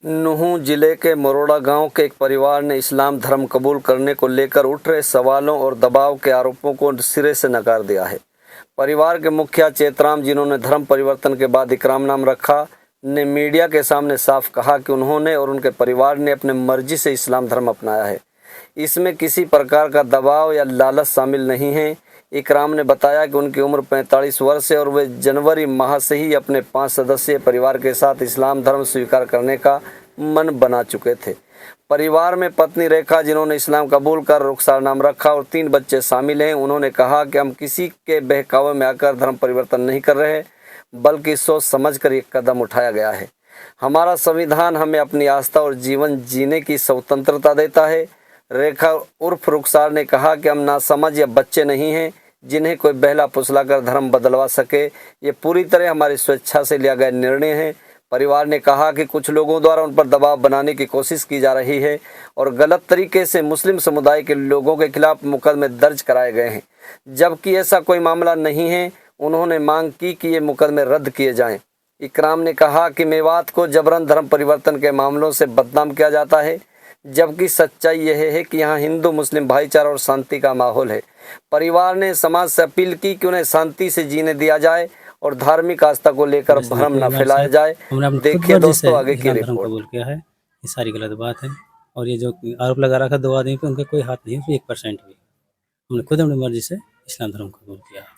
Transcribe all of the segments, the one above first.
नूंह जिले के मरोड़ा गांव के एक परिवार ने इस्लाम धर्म कबूल करने को लेकर उठ रहे सवालों और दबाव के आरोपों को सिरे से नकार दिया है। परिवार के मुखिया चेतराम, जिन्होंने धर्म परिवर्तन के बाद इकराम नाम रखा, ने मीडिया के सामने साफ कहा कि उन्होंने और उनके परिवार ने अपने मर्जी से इस्लाम धर्म अपनाया है। इसमें किसी प्रकार का दबाव या लालच शामिल नहीं है। इकराम ने बताया कि उनकी उम्र 45 वर्ष है और वे जनवरी माह से ही अपने 5 सदस्यीय परिवार के साथ इस्लाम धर्म स्वीकार करने का मन बना चुके थे। परिवार में पत्नी रेखा, जिन्होंने इस्लाम कबूल कर रुखसार नाम रखा, और 3 बच्चे शामिल हैं। उन्होंने कहा कि हम किसी के बहकावे में आकर धर्म परिवर्तन नहीं कर रहे, बल्कि सोच समझकर एक कदम उठाया गया है। हमारा संविधान हमें अपनी आस्था और जीवन जीने की स्वतंत्रता देता है। रेखा उर्फ रुखसार ने कहा कि हम नासमझ या बच्चे नहीं हैं जिन्हें कोई बहला फुसला कर धर्म बदलवा सके। ये पूरी तरह हमारी स्वेच्छा से लिया गया निर्णय है। परिवार ने कहा कि कुछ लोगों द्वारा उन पर दबाव बनाने की कोशिश की जा रही है और गलत तरीके से मुस्लिम समुदाय के लोगों के खिलाफ मुकदमे दर्ज कराए गए हैं, जबकि ऐसा कोई मामला नहीं है। उन्होंने मांग की कि ये मुकदमे रद्द किए जाएं। इकराम ने कहा कि मेवात को जबरन धर्म परिवर्तन के मामलों से बदनाम किया जाता है, जबकि सच्चाई यह है कि यहाँ हिंदू मुस्लिम भाईचारा और शांति का माहौल है। परिवार ने समाज से अपील की कि उन्हें शांति से जीने दिया जाए और धार्मिक आस्था को लेकर भ्रम न फैलाया जाए। देखिए दोस्तों, आगे की रिपोर्ट। कबूल किया है, ये सारी गलत बात है। और ये जो आरोप लगा रखा 2 आदमी पे, उनका कोई हाथ नहीं है 1% भी। हमने खुद अपनी मर्जी से इस्लाम धर्म कबूल किया है।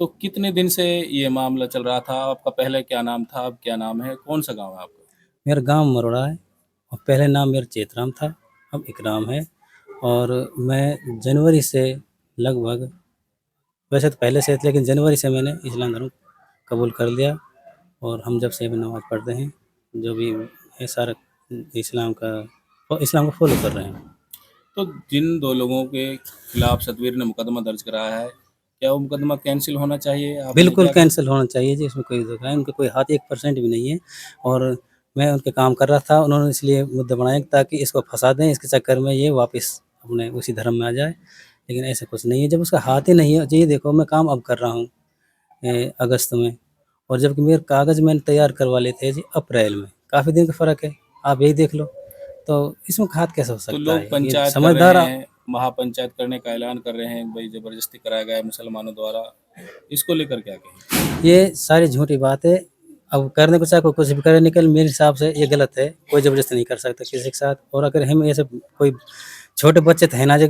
तो कितने दिन से ये मामला चल रहा था? आपका पहले क्या नाम था, अब क्या नाम है, कौन सा गांव है आपका? मेरा गांव मरोड़ा है और पहले नाम मेरा चेतराम था, अब इकराम है। और मैं जनवरी से लगभग, वैसे तो पहले से, लेकिन जनवरी से मैंने इस्लाम धर्म कबूल कर लिया। और हम जब से भी नमाज़ पढ़ते हैं, जो भी है सारा इस्लाम को फॉलो कर रहे हैं। तो जिन 2 लोगों के खिलाफ सतवीर ने मुकदमा दर्ज कराया है, क्या वो मुकदमा कैंसिल होना चाहिए? आपने बिल्कुल क्या कैंसिल होना चाहिए जी, इसमें कोई दुविधा है। उनका कोई हाथ 1% भी नहीं है। और मैं उनके काम कर रहा था, उन्होंने इसलिए मुद्दा बनाया ताकि इसको फंसा दें, इसके चक्कर में ये वापस अपने उसी धर्म में आ जाए। लेकिन ऐसा कुछ नहीं है, जब उसका हाथ ही नहीं है। जी देखो, मैं काम अब कर रहा हूँ अगस्त में, और जबकि मेरे कागज़ मैंने तैयार करवा लिए थे जी अप्रैल में। काफ़ी दिन का फ़र्क है, आप यही देख लो। तो इसमें हाथ कैसे हो तो सकता लोग है? ये पंचायत कर समझदार रहे हैं, महापंचायत करने का ऐलान कर रहे हैं, भाई जबरदस्ती कराया गया है मुसलमानों द्वारा। इसको लेकर क्या कहें? ये सारी झूठी बात है। अब करने को चाहे कोई कुछ भी करे, निकल मेरे हिसाब से ये गलत है। कोई ज़बरदस्ती नहीं कर सकता किसी के साथ। और अगर हम ऐसे कोई छोटे बच्चे तो है ना जो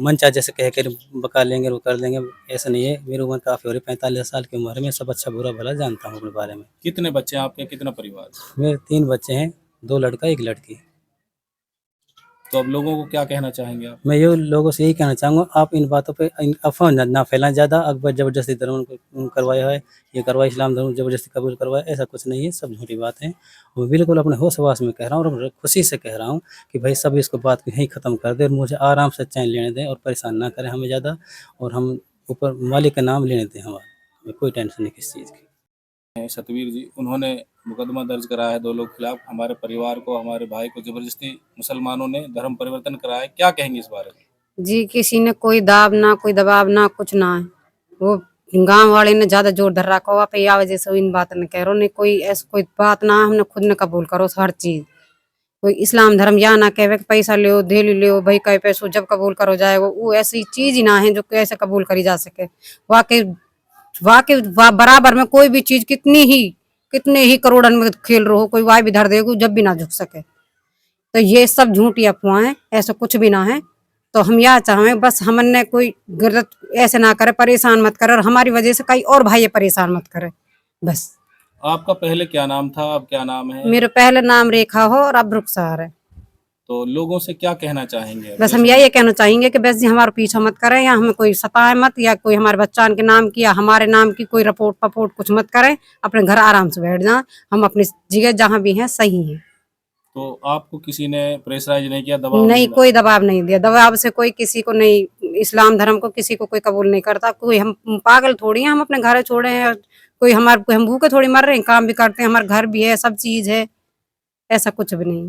मन चाहे जैसे कह कर बका लेंगे, वो कर लेंगे, ऐसा नहीं है। मेरी उम्र काफ़ी हो रही, 45 साल की उम्र है। मैं सब अच्छा बुरा भला जानता हूँ अपने बारे में। कितने बच्चे हैं आपके, कितना परिवार? मेरे 3 बच्चे हैं, 2 लड़का 1 लड़की। तो अब लोगों को क्या कहना चाहेंगे आप? मैं ये लोगों से यही कहना चाहूँगा, आप इन बातों पे अफ़वाह ना फैलाएं ज़्यादा। अकबर ज़बरदस्ती धर्म करवाया है, ये करवाया, इस्लाम धर्म ज़बरदस्ती कबूल करवाया, ऐसा कुछ नहीं है, सब झूठी बात है। और बिल्कुल अपने होश-हवास में कह रहा हूँ और खुशी से कह रहा हूँ कि भाई सब इसको बात को यहीं ख़त्म कर दें और मुझे आराम से चैन लेने दें और परेशान ना करें हमें ज़्यादा। और हम ऊपर मालिक का नाम लेने दें हमारा, हमें कोई टेंशन नहीं किसी चीज़ की। सतवीर जी, उन्होंने मुकदमा दर्ज कराया है 2 लोग के खिलाफ। हमारे परिवार को, हमारे भाई को जबरदस्ती मुसलमानों ने धर्म परिवर्तन कराया है। क्या कहेंगे इस बारे में? जी, किसी ने कोई दाब ना, कोई दबाव ना, कुछ ना है। वो गाँव वाले ने ज़्यादा जोर धर रखा हुआ पे, या वजह से इन बात ने कह रहो ने, कोई ऐसी कोई बात ना, हमने खुद ने कबूल करो हर चीज़। कोई इस्लाम धर्म या ना कहवे कि पैसा लो, धेली लो, भाई कई पैसों जब कबूल करो जाए, वो ऐसी चीज़ ही ना है जो कैसे कबूल करी जा सके। वाक़ई वाक़ई बराबर में कोई भी चीज़ कितने ही करोड़न में खेल रहो, कोई वाह भी धर देगो जब भी ना झुक सके। तो ये सब झूठी अफ़वाहें, ऐसा कुछ भी ना है। तो हम यह चाहें बस हमने कोई गलत ऐसे ना करे, परेशान मत करे और हमारी वजह से कई और भाई परेशान मत करे, बस। आपका पहले क्या नाम था, अब क्या नाम है? मेरा पहले नाम रेखा हो और अब रुखसार है। तो लोगों से क्या कहना चाहेंगे? बस हम जैसे यही कहना चाहेंगे कि बस जी हमारा पीछा मत करें, या हमें कोई सताए मत, या कोई हमारे बच्चान के नाम की या हमारे नाम की कोई रिपोर्ट पपोर्ट कुछ मत करें। अपने घर आराम से बैठ जाएं, हम अपनी जगह जहाँ भी हैं सही हैं। तो आपको किसी ने प्रेशराइज नहीं किया, दबाव नहीं, डाला? कोई दबाव नहीं दिया। दबाव से कोई किसी को नहीं, इस्लाम धर्म को किसी को कोई कबूल नहीं करता। कोई हम पागल थोड़ी हैं, हम अपने घर छोड़े हैं। कोई हम भूखे थोड़ी मर रहे हैं, काम भी करते हैं, हमारा घर भी है, सब चीज़ है, ऐसा कुछ भी नहीं।